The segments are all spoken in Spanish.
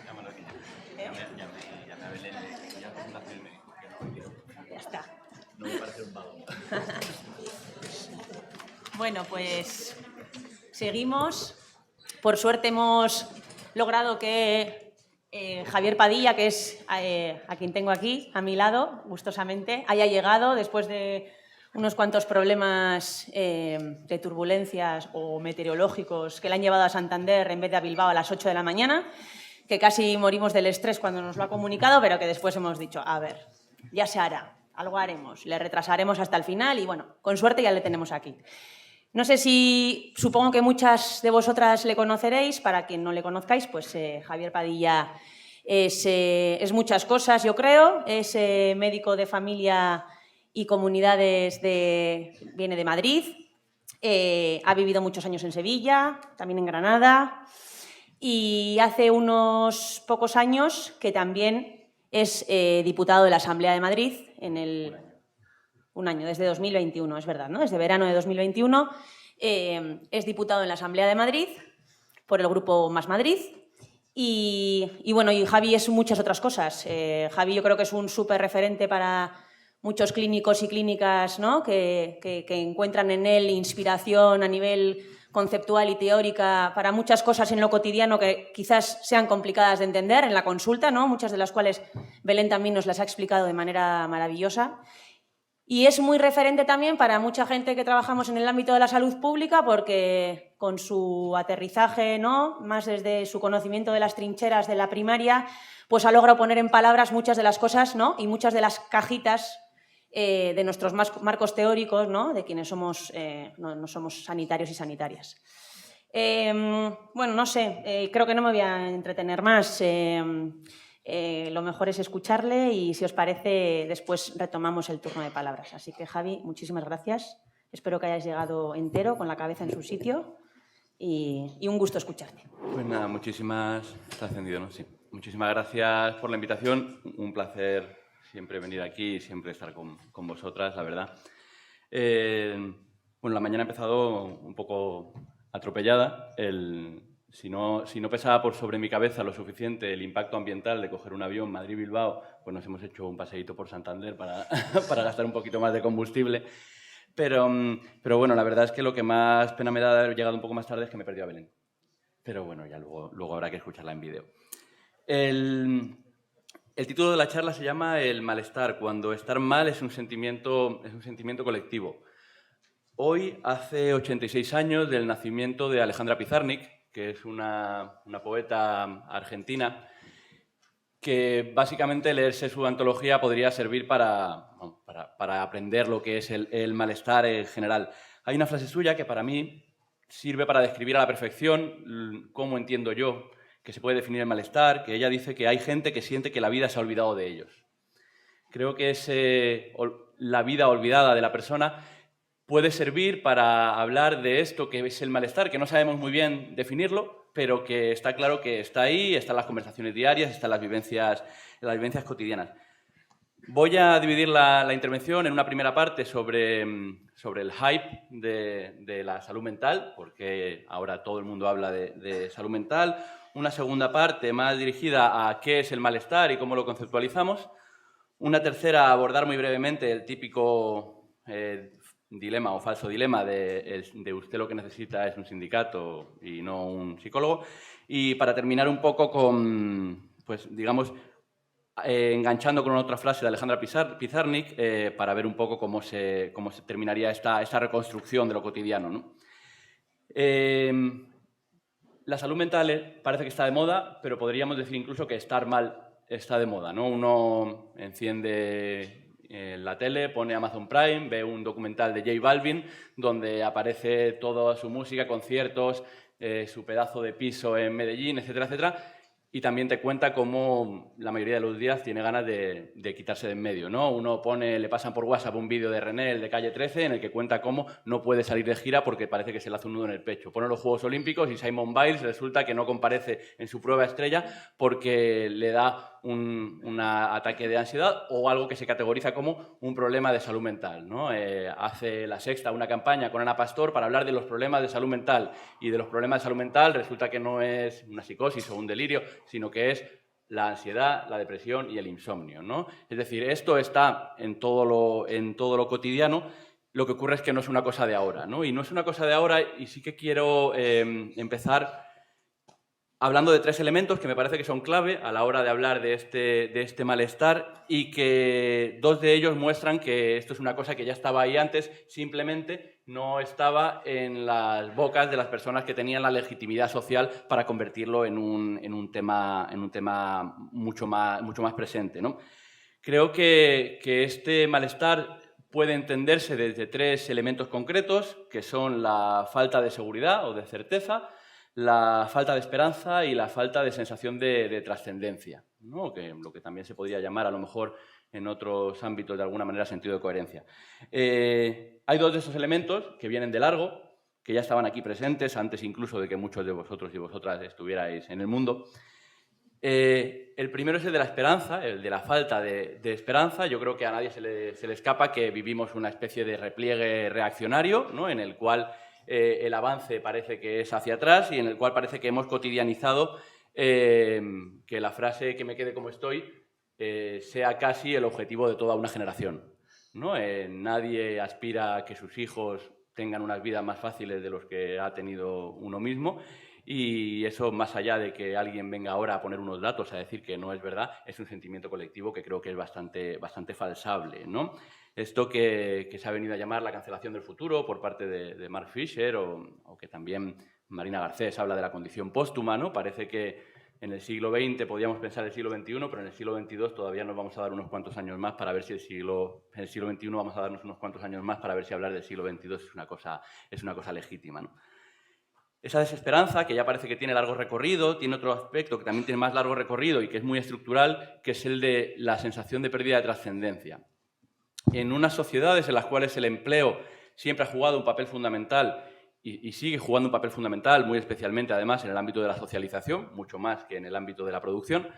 Llamé a Belén, ya presentación y me dijo que no, Ya está. no me parece un vago. Bueno, pues seguimos. Por suerte hemos logrado que Javier Padilla, que es a quien tengo aquí, a mi lado, gustosamente, haya llegado después de unos cuantos problemas de turbulencias o meteorológicos que le han llevado a Santander en vez de a Bilbao a las 8 de la mañana, que casi morimos del estrés cuando nos lo ha comunicado, pero que después hemos dicho, a ver, ya se hará, algo haremos, le retrasaremos hasta el final y, bueno, con suerte ya le tenemos aquí. No sé si, supongo que muchas de vosotras le conoceréis, para quien no le conozcáis, pues Javier Padilla es muchas cosas, yo creo, es médico de familia y comunidades, viene de Madrid, ha vivido muchos años en Sevilla, también en Granada, y hace unos pocos años que también es diputado de la Asamblea de Madrid un año, desde 2021, es verdad, ¿no? Desde verano de 2021 es diputado en la Asamblea de Madrid por el grupo Más Madrid y bueno, y Javi es muchas otras cosas. Javi yo creo que es un súper referente para muchos clínicos y clínicas, ¿no? que encuentran en él inspiración a nivel conceptual y teórica para muchas cosas en lo cotidiano que quizás sean complicadas de entender en la consulta, ¿no? Muchas de las cuales Belén también nos las ha explicado de manera maravillosa. Y es muy referente también para mucha gente que trabajamos en el ámbito de la salud pública porque con su aterrizaje, ¿no? Más desde su conocimiento de las trincheras de la primaria, pues ha logrado poner en palabras muchas de las cosas, ¿no? Y muchas de las cajitas de nuestros marcos teóricos, ¿no? De quienes somos, no somos sanitarios y sanitarias. Bueno, no sé, creo que no me voy a entretener más. Lo mejor es escucharle y, si os parece, después retomamos el turno de palabras. Así que, Javi, muchísimas gracias. Espero que hayas llegado entero, con la cabeza en su sitio y un gusto escucharte. Pues nada, Está encendido, ¿no? Sí. Muchísimas gracias por la invitación. Un placer siempre venir aquí y siempre estar con vosotras, la verdad. Bueno, la mañana ha empezado un poco atropellada. Si no pesaba por sobre mi cabeza lo suficiente el impacto ambiental de coger un avión Madrid-Bilbao, pues nos hemos hecho un paseíto por Santander para gastar un poquito más de combustible. Pero bueno, la verdad es que lo que más pena me da de haber llegado un poco más tarde es que me he perdido a Belén. Pero bueno, ya luego habrá que escucharla en vídeo. El título de la charla se llama El malestar, cuando estar mal es un sentimiento colectivo. Hoy hace 86 años del nacimiento de Alejandra Pizarnik, que es una poeta argentina, que básicamente leerse su antología podría servir para aprender lo que es el malestar en general. Hay una frase suya que para mí sirve para describir a la perfección cómo entiendo yo que se puede definir el malestar, que ella dice que hay gente que siente que la vida se ha olvidado de ellos. Creo que la vida olvidada de la persona puede servir para hablar de esto que es el malestar, que no sabemos muy bien definirlo, pero que está claro que está ahí, está en las conversaciones diarias, está en las vivencias cotidianas. Voy a dividir la intervención en una primera parte sobre el hype de la salud mental, porque ahora todo el mundo habla de salud mental. Una segunda parte más dirigida a qué es el malestar y cómo lo conceptualizamos. Una tercera, a abordar muy brevemente el típico dilema o falso dilema de usted lo que necesita es un sindicato y no un psicólogo. Y para terminar un poco con, pues digamos, enganchando con otra frase de Alejandra Pizarnik para ver un poco cómo se terminaría esta reconstrucción de lo cotidiano, ¿no? La salud mental parece que está de moda, pero podríamos decir incluso que estar mal está de moda, ¿no? Uno enciende la tele, pone Amazon Prime, ve un documental de J Balvin donde aparece toda su música, conciertos, su pedazo de piso en Medellín, etcétera, etcétera. Y también te cuenta cómo la mayoría de los días tiene ganas de quitarse de en medio, ¿no? Uno le pasan por WhatsApp un vídeo de René, el de Calle 13, en el que cuenta cómo no puede salir de gira porque parece que se le hace un nudo en el pecho. Pone los Juegos Olímpicos y Simone Biles resulta que no comparece en su prueba estrella porque le da un ataque de ansiedad o algo que se categoriza como un problema de salud mental, ¿no? Hace La Sexta una campaña con Ana Pastor para hablar de los problemas de salud mental y de los problemas de salud mental resulta que no es una psicosis o un delirio, sino que es la ansiedad, la depresión y el insomnio, ¿no? Es decir, esto está en todo lo cotidiano. Lo que ocurre es que no es una cosa de ahora, ¿no? Y no es una cosa de ahora, y sí que quiero empezar hablando de 3 elementos que me parece que son clave a la hora de hablar de este malestar, y que 2 de ellos muestran que esto es una cosa que ya estaba ahí antes, simplemente no estaba en las bocas de las personas que tenían la legitimidad social para convertirlo en un tema mucho más presente, ¿no? Creo que este malestar puede entenderse desde 3 elementos concretos, que son la falta de seguridad o de certeza, la falta de esperanza y la falta de sensación de trascendencia, ¿no? Lo que también se podría llamar, a lo mejor, en otros ámbitos, de alguna manera, sentido de coherencia. Hay 2 de esos elementos que vienen de largo, que ya estaban aquí presentes, antes incluso de que muchos de vosotros y vosotras estuvierais en el mundo. El primero es el de la esperanza, el de la falta de esperanza. Yo creo que a nadie se le escapa que vivimos una especie de repliegue reaccionario, ¿no? En el cual el avance parece que es hacia atrás y en el cual parece que hemos cotidianizado que la frase "que me quede como estoy" sea casi el objetivo de toda una generación, ¿no? Nadie aspira a que sus hijos tengan unas vidas más fáciles de los que ha tenido uno mismo, y eso, más allá de que alguien venga ahora a poner unos datos a decir que no es verdad, es un sentimiento colectivo que creo que es bastante falsable, ¿no? Esto que se ha venido a llamar la cancelación del futuro por parte de Mark Fisher, o que también Marina Garcés habla de la condición póstuma, ¿no? Parece que en el siglo XX podíamos pensar el siglo XXI, pero en el siglo XXII todavía nos vamos a dar unos cuantos años más para ver si en el siglo XXI vamos a darnos unos cuantos años más para ver si hablar del siglo XXII es una cosa legítima, ¿no? Esa desesperanza, que ya parece que tiene largo recorrido, tiene otro aspecto que también tiene más largo recorrido y que es muy estructural, que es el de la sensación de pérdida de trascendencia. En unas sociedades en las cuales el empleo siempre ha jugado un papel fundamental y sigue jugando un papel fundamental, muy especialmente además en el ámbito de la socialización, mucho más que en el ámbito de la producción,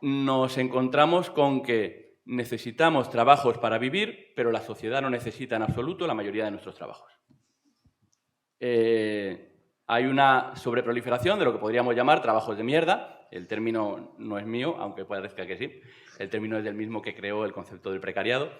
nos encontramos con que necesitamos trabajos para vivir, pero la sociedad no necesita en absoluto la mayoría de nuestros trabajos. Hay una sobreproliferación de lo que podríamos llamar trabajos de mierda. El término no es mío, aunque parezca que sí. El término es del mismo que creó el concepto del precariado.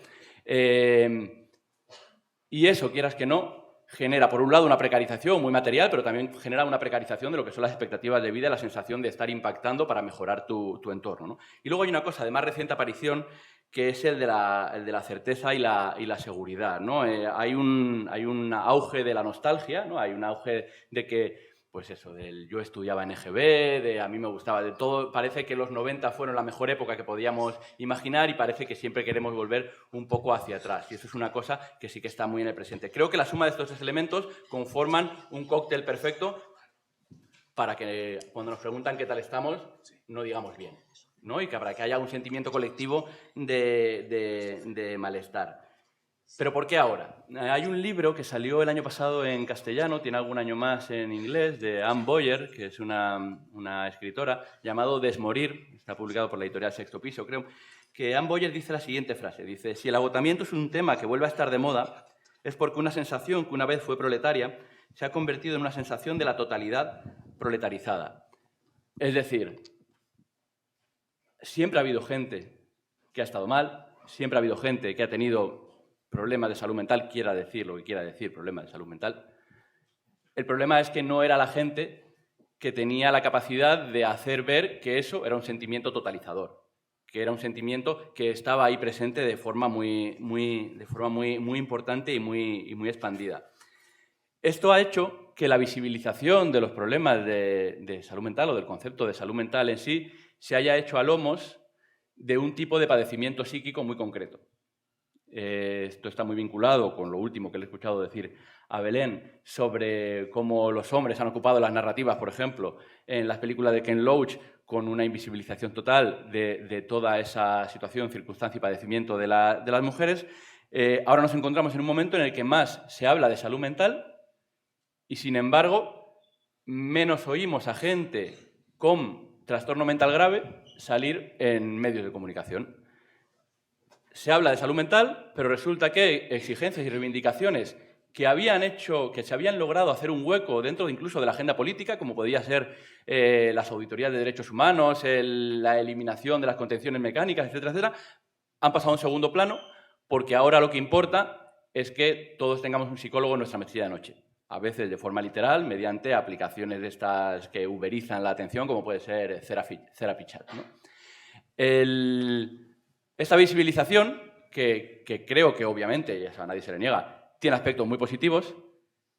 Y eso, quieras que no, genera, por un lado, una precarización muy material, pero también genera una precarización de lo que son las expectativas de vida y la sensación de estar impactando para mejorar tu entorno, ¿no? Y luego hay una cosa de más reciente aparición, que es el de la certeza y la seguridad, ¿no? Hay un auge de la nostalgia, ¿no? Hay un auge de que, pues eso, del yo estudiaba en EGB, de a mí me gustaba de todo. Parece que los 90 fueron la mejor época que podíamos imaginar y parece que siempre queremos volver un poco hacia atrás. Y eso es una cosa que sí que está muy en el presente. Creo que la suma de estos 3 elementos conforman un cóctel perfecto para que cuando nos preguntan qué tal estamos, no digamos bien, ¿no? Y que para que haya un sentimiento colectivo de malestar. ¿Pero por qué ahora? Hay un libro que salió el año pasado en castellano, tiene algún año más en inglés, de Anne Boyer, que es una escritora, llamado Desmorir, está publicado por la editorial Sexto Piso, creo, que Anne Boyer dice la siguiente frase, dice: si el agotamiento es un tema que vuelve a estar de moda, es porque una sensación que una vez fue proletaria se ha convertido en una sensación de la totalidad proletarizada. Es decir, siempre ha habido gente que ha estado mal, siempre ha habido gente que ha tenido problemas de salud mental, quiera decir lo que quiera decir problemas de salud mental. El problema es que no era la gente que tenía la capacidad de hacer ver que eso era un sentimiento totalizador, que era un sentimiento que estaba ahí presente de forma muy importante y muy expandida. Esto ha hecho que la visibilización de los problemas de salud mental o del concepto de salud mental en sí se haya hecho a lomos de un tipo de padecimiento psíquico muy concreto. Esto está muy vinculado con lo último que le he escuchado decir a Belén sobre cómo los hombres han ocupado las narrativas, por ejemplo, en las películas de Ken Loach, con una invisibilización total de toda esa situación, circunstancia y padecimiento de las mujeres. Ahora nos encontramos en un momento en el que más se habla de salud mental y, sin embargo, menos oímos a gente con trastorno mental grave salir en medios de comunicación. Se habla de salud mental, pero resulta que hay exigencias y reivindicaciones que se habían logrado hacer un hueco dentro incluso de la agenda política, como podía ser las auditorías de derechos humanos, la eliminación de las contenciones mecánicas, etcétera, etcétera, han pasado a un segundo plano porque ahora lo que importa es que todos tengamos un psicólogo en nuestra mesilla de noche. A veces de forma literal, mediante aplicaciones de estas que uberizan la atención, como puede ser Therapy Chat, ¿no? Esta visibilización, que creo que obviamente, y eso a nadie se le niega, tiene aspectos muy positivos,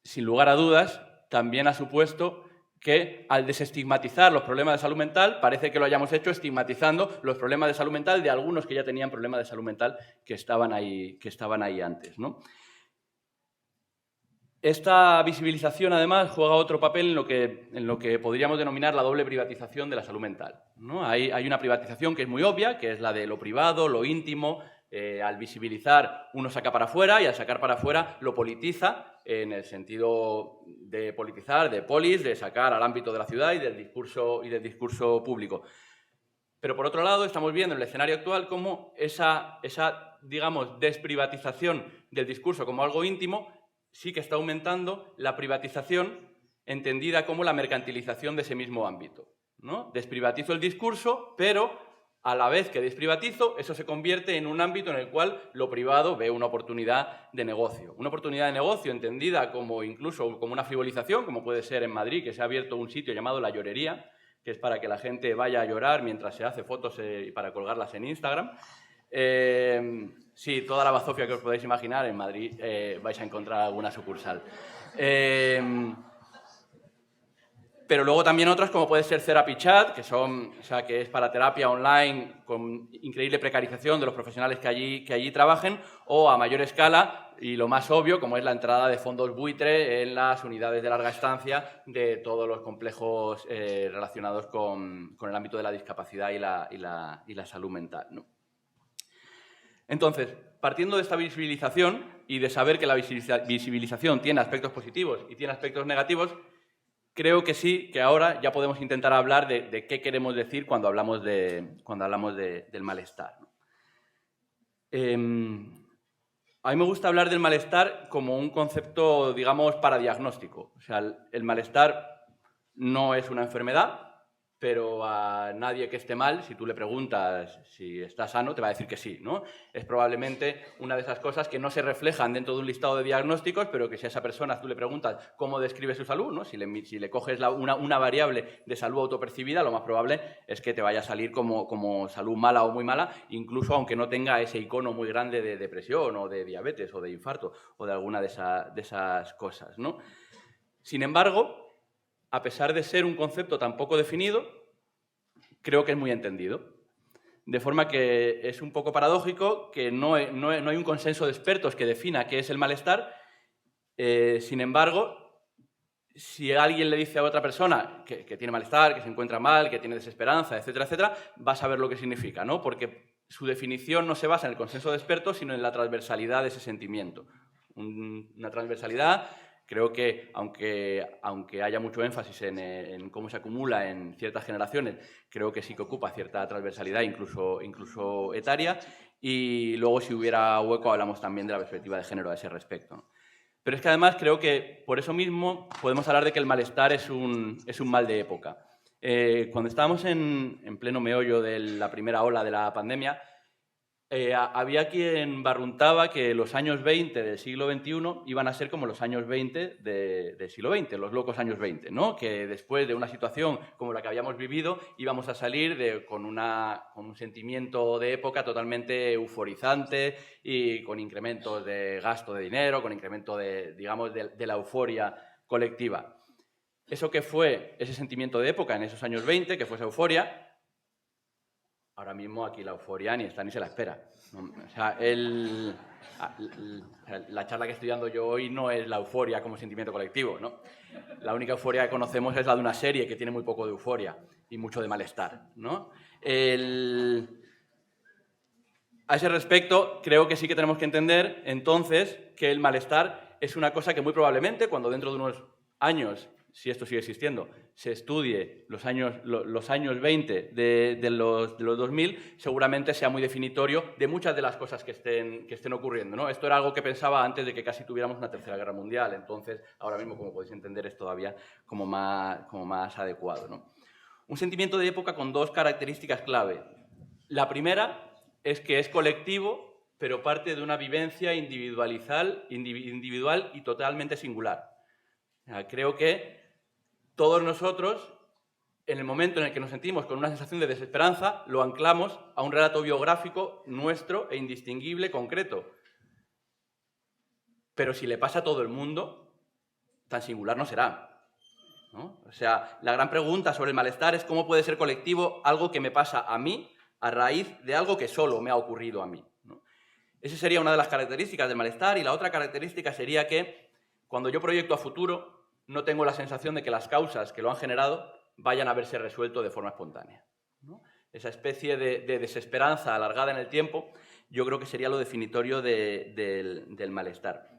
sin lugar a dudas, también ha supuesto que al desestigmatizar los problemas de salud mental, parece que lo hayamos hecho estigmatizando los problemas de salud mental de algunos que ya tenían problemas de salud mental que estaban ahí antes, ¿no? Esta visibilización, además, juega otro papel en lo que podríamos denominar la doble privatización de la salud mental, ¿no? Hay una privatización que es muy obvia, que es la de lo privado, lo íntimo. Al visibilizar, uno saca para afuera y al sacar para afuera lo politiza en el sentido de politizar, de polis, de sacar al ámbito de la ciudad y del discurso público. Pero, por otro lado, estamos viendo en el escenario actual cómo esa digamos, desprivatización del discurso como algo íntimo sí que está aumentando la privatización entendida como la mercantilización de ese mismo ámbito, ¿no? Desprivatizo el discurso, pero a la vez que desprivatizo, eso se convierte en un ámbito en el cual lo privado ve una oportunidad de negocio. Una oportunidad de negocio entendida como incluso como una frivolización, como puede ser en Madrid, que se ha abierto un sitio llamado La Llorería, que es para que la gente vaya a llorar mientras se hace fotos y para colgarlas en Instagram. Sí, toda la bazofia que os podéis imaginar, en Madrid vais a encontrar alguna sucursal. Pero luego también otras como puede ser Therapy Chat, que es para terapia online con increíble precarización de los profesionales que allí trabajen, o a mayor escala, y lo más obvio, como es la entrada de fondos buitre en las unidades de larga estancia de todos los complejos relacionados con el ámbito de la discapacidad y la salud mental, ¿no? Entonces, partiendo de esta visibilización y de saber que la visibilización tiene aspectos positivos y tiene aspectos negativos, creo que sí, que ahora ya podemos intentar hablar de qué queremos decir cuando hablamos del malestar, ¿no? A mí me gusta hablar del malestar como un concepto, digamos, paradiagnóstico. O sea, el malestar no es una enfermedad, pero a nadie que esté mal, si tú le preguntas si está sano, te va a decir que sí, ¿no? Es probablemente una de esas cosas que no se reflejan dentro de un listado de diagnósticos, pero que si a esa persona tú le preguntas cómo describe su salud, ¿no? Si le coges una variable de salud autopercibida, lo más probable es que te vaya a salir como salud mala o muy mala, incluso aunque no tenga ese icono muy grande de depresión o de diabetes o de infarto o de alguna de esas cosas, ¿no? Sin embargo, a pesar de ser un concepto tan poco definido, creo que es muy entendido. De forma que es un poco paradójico que no hay un consenso de expertos que defina qué es el malestar. Sin embargo, si alguien le dice a otra persona que tiene malestar, que se encuentra mal, que tiene desesperanza, etcétera, etcétera, va a saber lo que significa, ¿no? Porque su definición no se basa en el consenso de expertos, sino en la transversalidad de ese sentimiento. Una transversalidad. Creo que, aunque haya mucho énfasis en cómo se acumula en ciertas generaciones, creo que sí que ocupa cierta transversalidad, incluso etaria, y luego, si hubiera hueco, hablamos también de la perspectiva de género a ese respecto, ¿no? Pero es que, además, creo que, por eso mismo, podemos hablar de que el malestar es un mal de época. Cuando estábamos en pleno meollo de la primera ola de la pandemia, había quien barruntaba que los años 20 del siglo XXI iban a ser como los años 20 del siglo XX, los locos años 20, ¿no? Que después de una situación como la que habíamos vivido íbamos a salir con un sentimiento de época totalmente euforizante y con incrementos de gasto de dinero, con incremento de la euforia colectiva. Eso que fue ese sentimiento de época en esos años 20, que fue esa euforia, ahora mismo aquí la euforia ni está ni se la espera. O sea, la charla que estoy dando yo hoy no es la euforia como sentimiento colectivo, ¿no? La única euforia que conocemos es la de una serie que tiene muy poco de euforia y mucho de malestar, ¿no? A ese respecto, creo que sí que tenemos que entender, entonces, que el malestar es una cosa que muy probablemente, cuando dentro de unos años, si esto sigue existiendo, se estudie los años 20 de los 2000, seguramente sea muy definitorio de muchas de las cosas que estén ocurriendo, ¿no? Esto era algo que pensaba antes de que casi tuviéramos una tercera guerra mundial, entonces ahora mismo, como podéis entender, es todavía como más adecuado, ¿no? Un sentimiento de época con dos características clave. La primera es que es colectivo, pero parte de una vivencia individual y totalmente singular. Creo que todos nosotros, en el momento en el que nos sentimos con una sensación de desesperanza, lo anclamos a un relato biográfico nuestro e indistinguible, concreto. Pero si le pasa a todo el mundo, tan singular no será, ¿no? O sea, la gran pregunta sobre el malestar es cómo puede ser colectivo algo que me pasa a mí a raíz de algo que solo me ha ocurrido a mí, ¿no? Esa sería una de las características del malestar, y la otra característica sería que cuando yo proyecto a futuro no tengo la sensación de que las causas que lo han generado vayan a verse resuelto de forma espontánea, ¿no? Esa especie de desesperanza alargada en el tiempo yo creo que sería lo definitorio del malestar.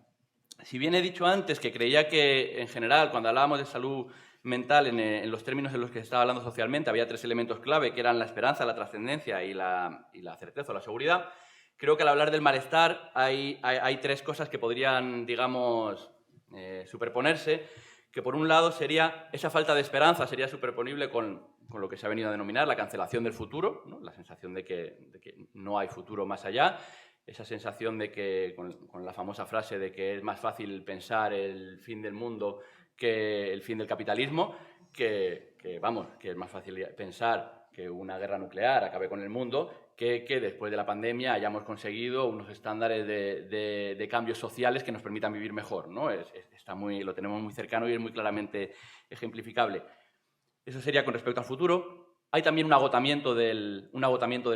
Si bien he dicho antes que creía que, en general, cuando hablábamos de salud mental en los términos en los que se estaba hablando socialmente, había tres elementos clave, que eran la esperanza, la trascendencia y la certeza o la seguridad, creo que al hablar del malestar hay tres cosas que podrían, digamos, superponerse, que por un lado sería esa falta de esperanza, sería superponible con lo que se ha venido a denominar la cancelación del futuro, ¿no? La sensación de que no hay futuro más allá, esa sensación de que, con la famosa frase de que es más fácil pensar el fin del mundo que el fin del capitalismo, que es más fácil pensar que una guerra nuclear acabe con el mundo que después de la pandemia hayamos conseguido unos estándares de cambios sociales que nos permitan vivir mejor, ¿no? Lo tenemos muy cercano y es muy claramente ejemplificable. Eso sería con respecto al futuro. Hay también un agotamiento del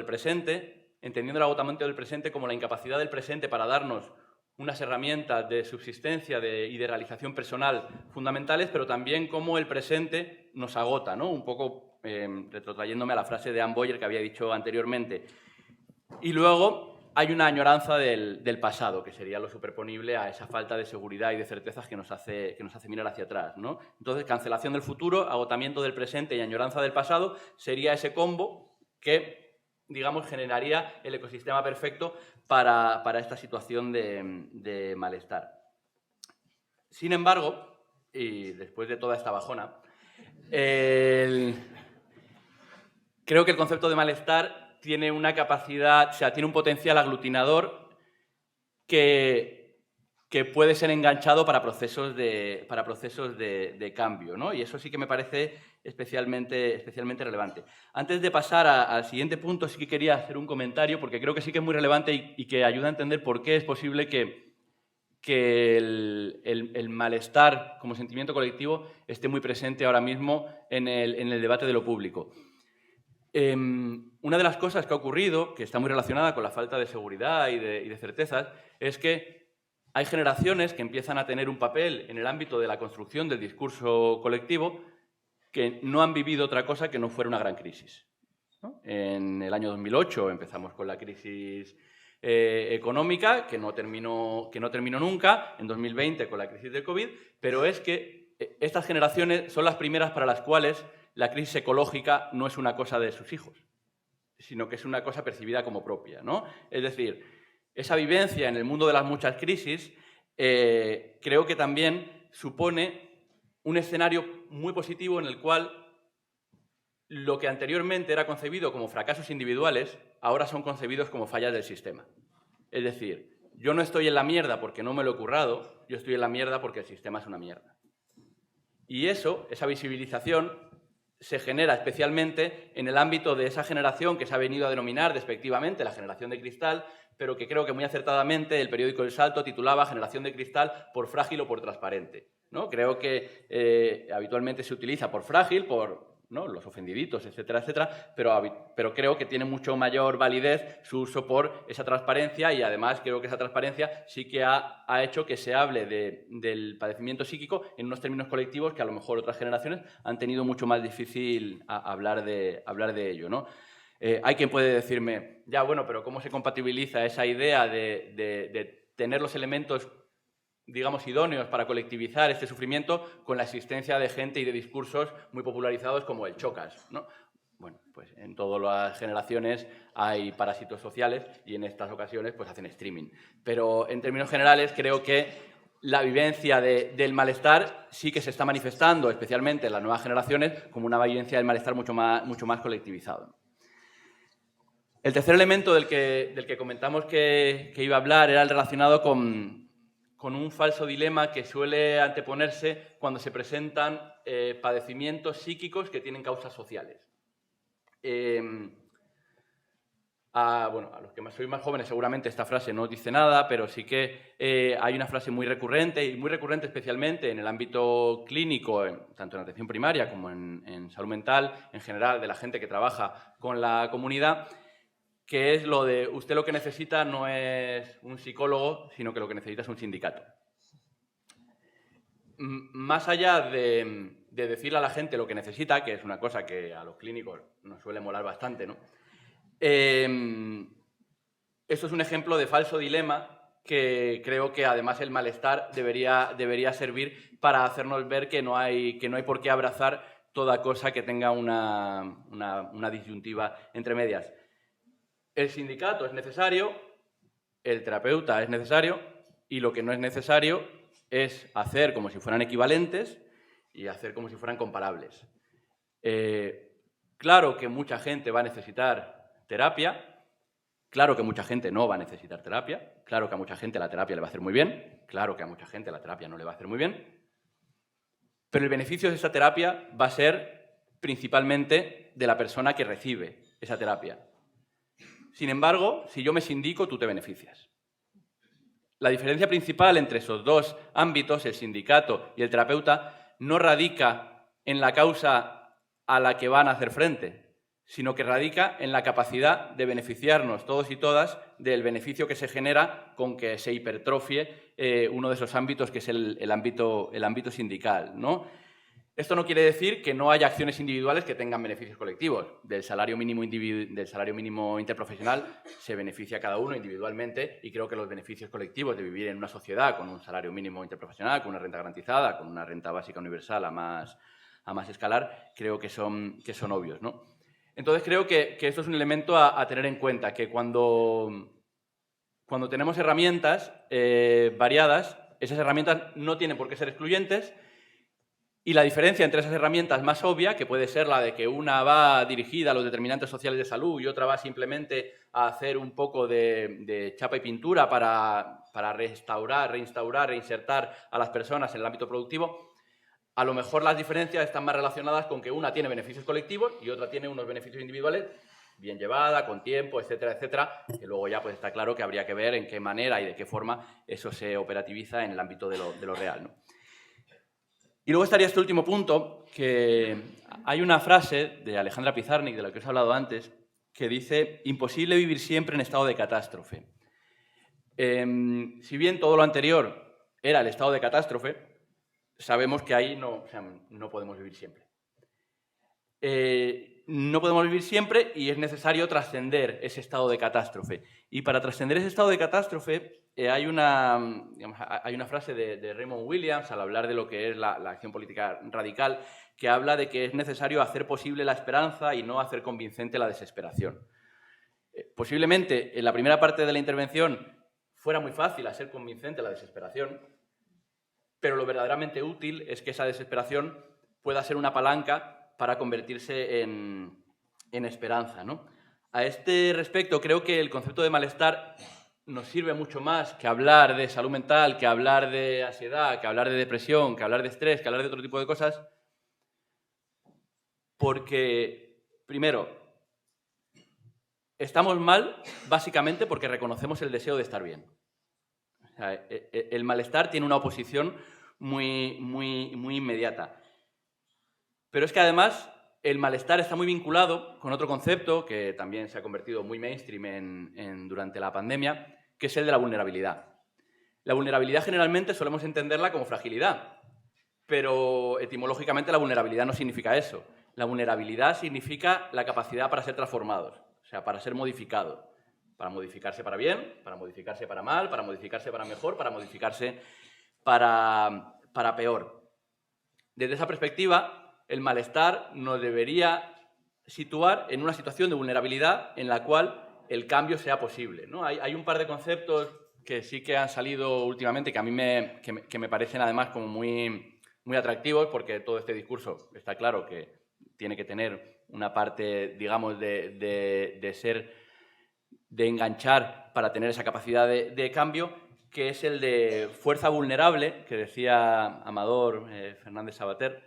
presente, entendiendo el agotamiento del presente como la incapacidad del presente para darnos unas herramientas de subsistencia y de realización personal fundamentales, pero también como el presente nos agota, ¿no? Un poco retrotrayéndome a la frase de Anne Boyer que había dicho anteriormente. Y luego hay una añoranza del pasado, que sería lo superponible a esa falta de seguridad y de certezas que nos hace mirar hacia atrás, ¿no? Entonces, cancelación del futuro, agotamiento del presente y añoranza del pasado sería ese combo que, digamos, generaría el ecosistema perfecto para esta situación de malestar. Sin embargo, y después de toda esta bajona, creo que el concepto de malestar tiene una capacidad, o sea, tiene un potencial aglutinador que puede ser enganchado para procesos de cambio, ¿no? Y eso sí que me parece especialmente relevante. Antes de pasar al siguiente punto, sí que quería hacer un comentario, porque creo que sí que es muy relevante y que ayuda a entender por qué es posible que el malestar como sentimiento colectivo esté muy presente ahora mismo en el debate de lo público. Una de las cosas que ha ocurrido, que está muy relacionada con la falta de seguridad y de certezas, es que hay generaciones que empiezan a tener un papel en el ámbito de la construcción del discurso colectivo que no han vivido otra cosa que no fuera una gran crisis, ¿no? En el año 2008 empezamos con la crisis económica, que no terminó nunca, en 2020 con la crisis del COVID, pero es que estas generaciones son las primeras para las cuales la crisis ecológica no es una cosa de sus hijos, sino que es una cosa percibida como propia, ¿no? Es decir, esa vivencia en el mundo de las muchas crisis creo que también supone un escenario muy positivo en el cual lo que anteriormente era concebido como fracasos individuales, ahora son concebidos como fallas del sistema. Es decir, yo no estoy en la mierda porque no me lo he currado, yo estoy en la mierda porque el sistema es una mierda. Y esa visibilización, se genera especialmente en el ámbito de esa generación que se ha venido a denominar despectivamente la generación de cristal, pero que creo que muy acertadamente el periódico El Salto titulaba Generación de cristal por frágil o por transparente, ¿no? Creo que habitualmente se utiliza por frágil, ¿no? Los ofendiditos, etcétera, etcétera, pero creo que tiene mucho mayor validez su uso por esa transparencia, y además creo que esa transparencia sí que ha hecho que se hable del padecimiento psíquico en unos términos colectivos que a lo mejor otras generaciones han tenido mucho más difícil hablar de ello, ¿no? Hay quien puede decirme, ya bueno, pero ¿cómo se compatibiliza esa idea de tener los elementos digamos, idóneos para colectivizar este sufrimiento con la existencia de gente y de discursos muy popularizados como el chocas, ¿no? Bueno, pues en todas las generaciones hay parásitos sociales y en estas ocasiones pues hacen streaming. Pero en términos generales creo que la vivencia del malestar sí que se está manifestando, especialmente en las nuevas generaciones, como una vivencia del malestar mucho más colectivizado. El tercer elemento del que comentamos que iba a hablar era el relacionado con un falso dilema que suele anteponerse cuando se presentan padecimientos psíquicos que tienen causas sociales. A los que sois más jóvenes seguramente esta frase no os dice nada, pero sí que hay una frase muy recurrente, y muy recurrente especialmente en el ámbito clínico, tanto en atención primaria como en salud mental, en general, de la gente que trabaja con la comunidad, que es lo de usted lo que necesita no es un psicólogo, sino que lo que necesita es un sindicato. Más allá de decirle a la gente lo que necesita, que es una cosa que a los clínicos nos suele molar bastante, ¿no? Esto es un ejemplo de falso dilema que creo que además el malestar debería servir para hacernos ver que no hay por qué abrazar toda cosa que tenga una disyuntiva entre medias. El sindicato es necesario, el terapeuta es necesario, y lo que no es necesario es hacer como si fueran equivalentes y hacer como si fueran comparables. Claro que mucha gente va a necesitar terapia, claro que mucha gente no va a necesitar terapia, claro que a mucha gente la terapia le va a hacer muy bien, claro que a mucha gente la terapia no le va a hacer muy bien, pero el beneficio de esa terapia va a ser principalmente de la persona que recibe esa terapia. Sin embargo, si yo me sindico, tú te beneficias. La diferencia principal entre esos dos ámbitos, el sindicato y el terapeuta, no radica en la causa a la que van a hacer frente, sino que radica en la capacidad de beneficiarnos todos y todas del beneficio que se genera con que se hipertrofie uno de esos ámbitos que es el ámbito sindical, ¿no? Esto no quiere decir que no haya acciones individuales que tengan beneficios colectivos. Del salario mínimo interprofesional se beneficia cada uno individualmente, y creo que los beneficios colectivos de vivir en una sociedad con un salario mínimo interprofesional, con una renta garantizada, con una renta básica universal a más escalar, creo que son obvios, ¿no? Entonces creo que esto es un elemento a tener en cuenta, que cuando tenemos herramientas variadas, esas herramientas no tienen por qué ser excluyentes. Y la diferencia entre esas herramientas más obvia, que puede ser la de que una va dirigida a los determinantes sociales de salud y otra va simplemente a hacer un poco de chapa y pintura para reinstaurar, reinsertar a las personas en el ámbito productivo, a lo mejor las diferencias están más relacionadas con que una tiene beneficios colectivos y otra tiene unos beneficios individuales, bien llevada, con tiempo, etcétera, etcétera, que luego ya pues está claro que habría que ver en qué manera y de qué forma eso se operativiza en el ámbito de lo real, ¿no? Y luego estaría este último punto, que hay una frase de Alejandra Pizarnik, de la que os he hablado antes, que dice: imposible vivir siempre en estado de catástrofe. Si bien todo lo anterior era el estado de catástrofe, sabemos que ahí no podemos vivir siempre. No podemos vivir siempre y es necesario trascender ese estado de catástrofe. Y para trascender ese estado de catástrofe hay una frase de Raymond Williams al hablar de lo que es la acción política radical, que habla de que es necesario hacer posible la esperanza y no hacer convincente la desesperación. Posiblemente en la primera parte de la intervención fuera muy fácil hacer convincente la desesperación, pero lo verdaderamente útil es que esa desesperación pueda ser una palanca para convertirse en esperanza, ¿no? A este respecto, creo que el concepto de malestar nos sirve mucho más que hablar de salud mental, que hablar de ansiedad, que hablar de depresión, que hablar de estrés, que hablar de otro tipo de cosas, porque, primero, estamos mal básicamente porque reconocemos el deseo de estar bien. O sea, el malestar tiene una oposición muy inmediata. Pero es que además el malestar está muy vinculado con otro concepto que también se ha convertido muy mainstream durante la pandemia, que es el de la vulnerabilidad. La vulnerabilidad generalmente solemos entenderla como fragilidad, pero etimológicamente la vulnerabilidad no significa eso. La vulnerabilidad significa la capacidad para ser transformados, o sea, para ser modificados, para modificarse para bien, para modificarse para mal, para modificarse para mejor, para modificarse para peor. Desde esa perspectiva, el malestar nos debería situar en una situación de vulnerabilidad en la cual el cambio sea posible, ¿no? Hay un par de conceptos que sí que han salido últimamente que a mí me parecen además como muy atractivos, porque todo este discurso está claro que tiene que tener una parte, digamos, de enganchar para tener esa capacidad de cambio, que es el de fuerza vulnerable, que decía Amador Fernández Sabater,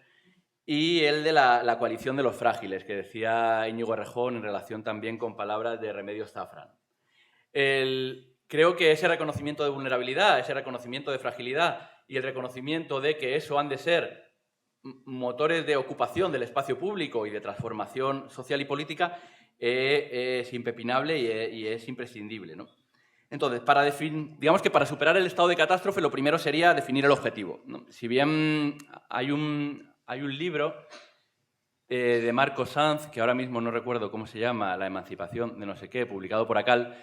y el de la coalición de los frágiles, que decía Íñigo Errejón en relación también con palabras de Remedios Zafran. Creo que ese reconocimiento de vulnerabilidad, ese reconocimiento de fragilidad y el reconocimiento de que eso han de ser motores de ocupación del espacio público y de transformación social y política es impepinable y es imprescindible, ¿no? Entonces, digamos que para superar el estado de catástrofe, lo primero sería definir el objetivo, ¿no? Si bien hay un libro de Marco Sanz, que ahora mismo no recuerdo cómo se llama, La emancipación de no sé qué, publicado por ACAL,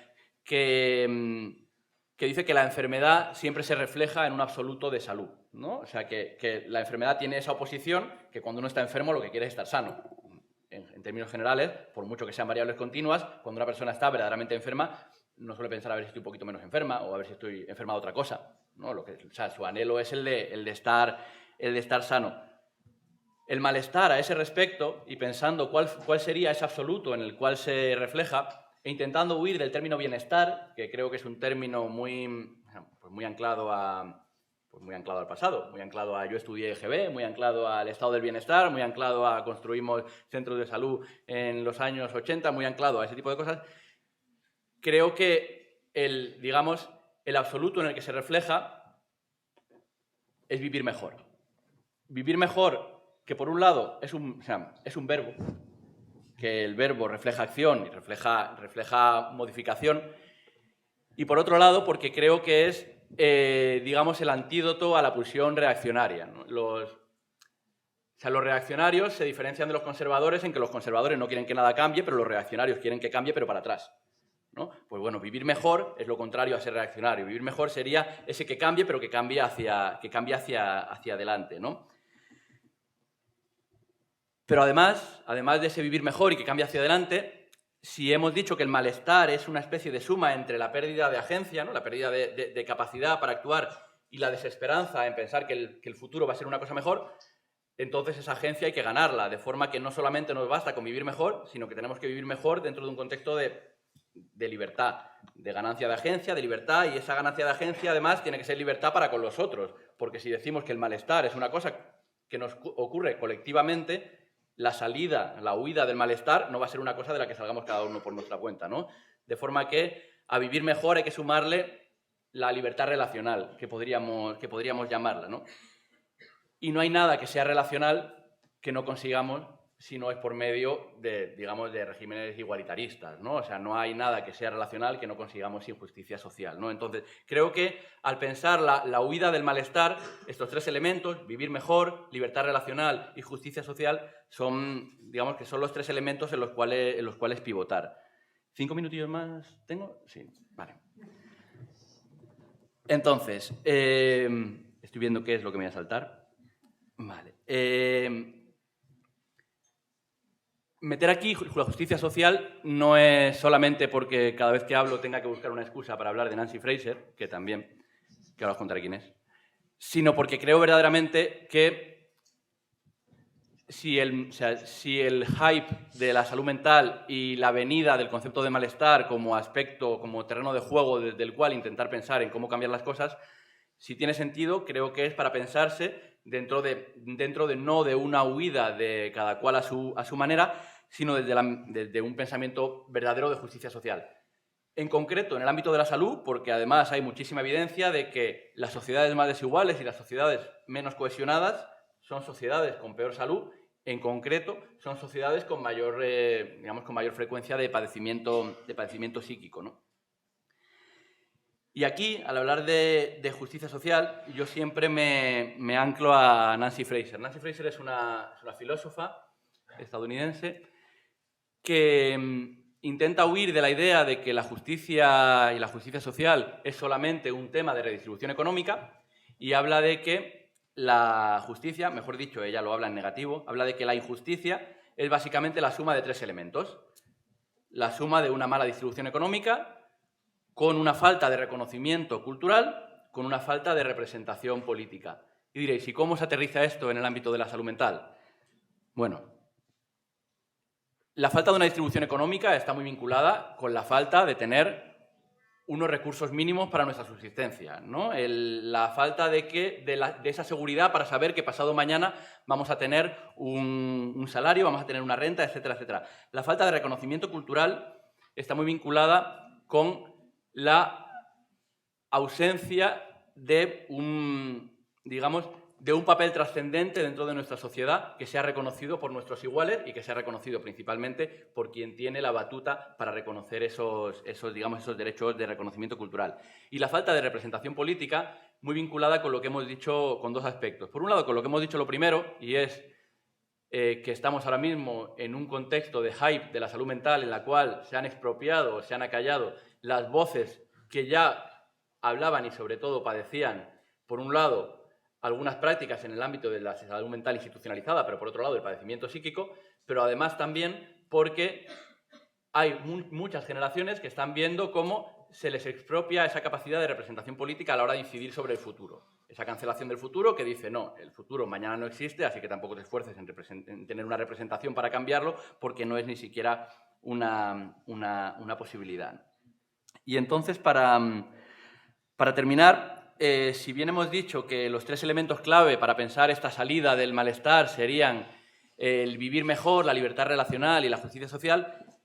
que dice que la enfermedad siempre se refleja en un absoluto de salud, ¿no? O sea, que la enfermedad tiene esa oposición, que cuando uno está enfermo lo que quiere es estar sano. En términos generales, por mucho que sean variables continuas, cuando una persona está verdaderamente enferma, no suele pensar a ver si estoy un poquito menos enferma o a ver si estoy enferma de otra cosa, ¿no? O sea, su anhelo es el de estar sano. El malestar a ese respecto, y pensando cuál sería ese absoluto en el cual se refleja, e intentando huir del término bienestar, que creo que es un término muy anclado al pasado, muy anclado a yo estudié EGB, muy anclado al estado del bienestar, muy anclado a construimos centros de salud en los años 80, muy anclado a ese tipo de cosas. Creo que el absoluto en el que se refleja es vivir mejor. Vivir mejor, que por un lado es un verbo, que el verbo refleja acción y refleja modificación, y por otro lado porque creo que es, el antídoto a la pulsión reaccionaria, ¿no? Los reaccionarios se diferencian de los conservadores en que los conservadores no quieren que nada cambie, pero los reaccionarios quieren que cambie, pero para atrás, ¿no? Pues bueno, vivir mejor es lo contrario a ser reaccionario. Vivir mejor sería ese que cambie, pero que cambie hacia adelante, ¿no? Pero además de ese vivir mejor y que cambie hacia adelante, si hemos dicho que el malestar es una especie de suma entre la pérdida de agencia, ¿no? La pérdida de capacidad para actuar y la desesperanza en pensar que el futuro va a ser una cosa mejor, entonces esa agencia hay que ganarla, de forma que no solamente nos basta con vivir mejor, sino que tenemos que vivir mejor dentro de un contexto de libertad, de ganancia de agencia, de libertad, y esa ganancia de agencia además tiene que ser libertad para con los otros, porque si decimos que el malestar es una cosa que nos ocurre colectivamente, la huida del malestar no va a ser una cosa de la que salgamos cada uno por nuestra cuenta, ¿no? De forma que a vivir mejor hay que sumarle la libertad relacional, que podríamos llamarla, ¿no? Y no hay nada que sea relacional que no consigamos si no es por medio de regímenes igualitaristas, ¿no? O sea, no hay nada que sea relacional que no consigamos sin justicia social, ¿no? Entonces, creo que al pensar la huida del malestar, estos tres elementos, vivir mejor, libertad relacional y justicia social, son los tres elementos en los cuales pivotar. ¿5 minutillos más tengo? Sí, vale. Entonces, estoy viendo qué es lo que me voy a saltar. Vale. Meter aquí la justicia social no es solamente porque cada vez que hablo tenga que buscar una excusa para hablar de Nancy Fraser, que ahora os contaré quién es, sino porque creo verdaderamente que si el hype de la salud mental y la venida del concepto de malestar como aspecto, como terreno de juego desde el cual intentar pensar en cómo cambiar las cosas, si tiene sentido, creo que es para pensarse dentro de no de una huida de cada cual a su manera, sino desde un pensamiento verdadero de justicia social. En concreto, en el ámbito de la salud, porque además hay muchísima evidencia de que las sociedades más desiguales y las sociedades menos cohesionadas son sociedades con peor salud, en concreto son sociedades con mayor frecuencia de padecimiento psíquico, ¿no? Y aquí, al hablar de justicia social, yo siempre me anclo a Nancy Fraser. Nancy Fraser es una filósofa estadounidense que intenta huir de la idea de que la justicia y la justicia social es solamente un tema de redistribución económica y habla de que la justicia, mejor dicho, ella lo habla en negativo, habla de que la injusticia es básicamente la suma de 3 elementos. La suma de una mala distribución económica, con una falta de reconocimiento cultural, con una falta de representación política. Y diréis, ¿y cómo se aterriza esto en el ámbito de la salud mental? Bueno, la falta de una distribución económica está muy vinculada con la falta de tener unos recursos mínimos para nuestra subsistencia, ¿no? La falta de esa seguridad para saber que pasado mañana vamos a tener un salario, vamos a tener una renta, etcétera, etcétera. La falta de reconocimiento cultural está muy vinculada con la ausencia de de un papel trascendente dentro de nuestra sociedad que sea reconocido por nuestros iguales y que sea reconocido principalmente por quien tiene la batuta para reconocer esos derechos de reconocimiento cultural. Y la falta de representación política, muy vinculada con lo que hemos dicho, con 2 aspectos. Por un lado, con lo que hemos dicho lo primero, y es que estamos ahora mismo en un contexto de hype de la salud mental en la cual se han expropiado, se han acallado las voces que ya hablaban y sobre todo padecían, por un lado, algunas prácticas en el ámbito de la salud mental institucionalizada, pero por otro lado el padecimiento psíquico, pero además también porque hay muchas generaciones que están viendo cómo se les expropia esa capacidad de representación política a la hora de incidir sobre el futuro. Esa cancelación del futuro que dice, no, el futuro mañana no existe, así que tampoco te esfuerces en tener una representación para cambiarlo, porque no es ni siquiera una posibilidad. Y entonces, para terminar, si bien hemos dicho que los 3 elementos clave para pensar esta salida del malestar serían el vivir mejor, la libertad relacional y la justicia social,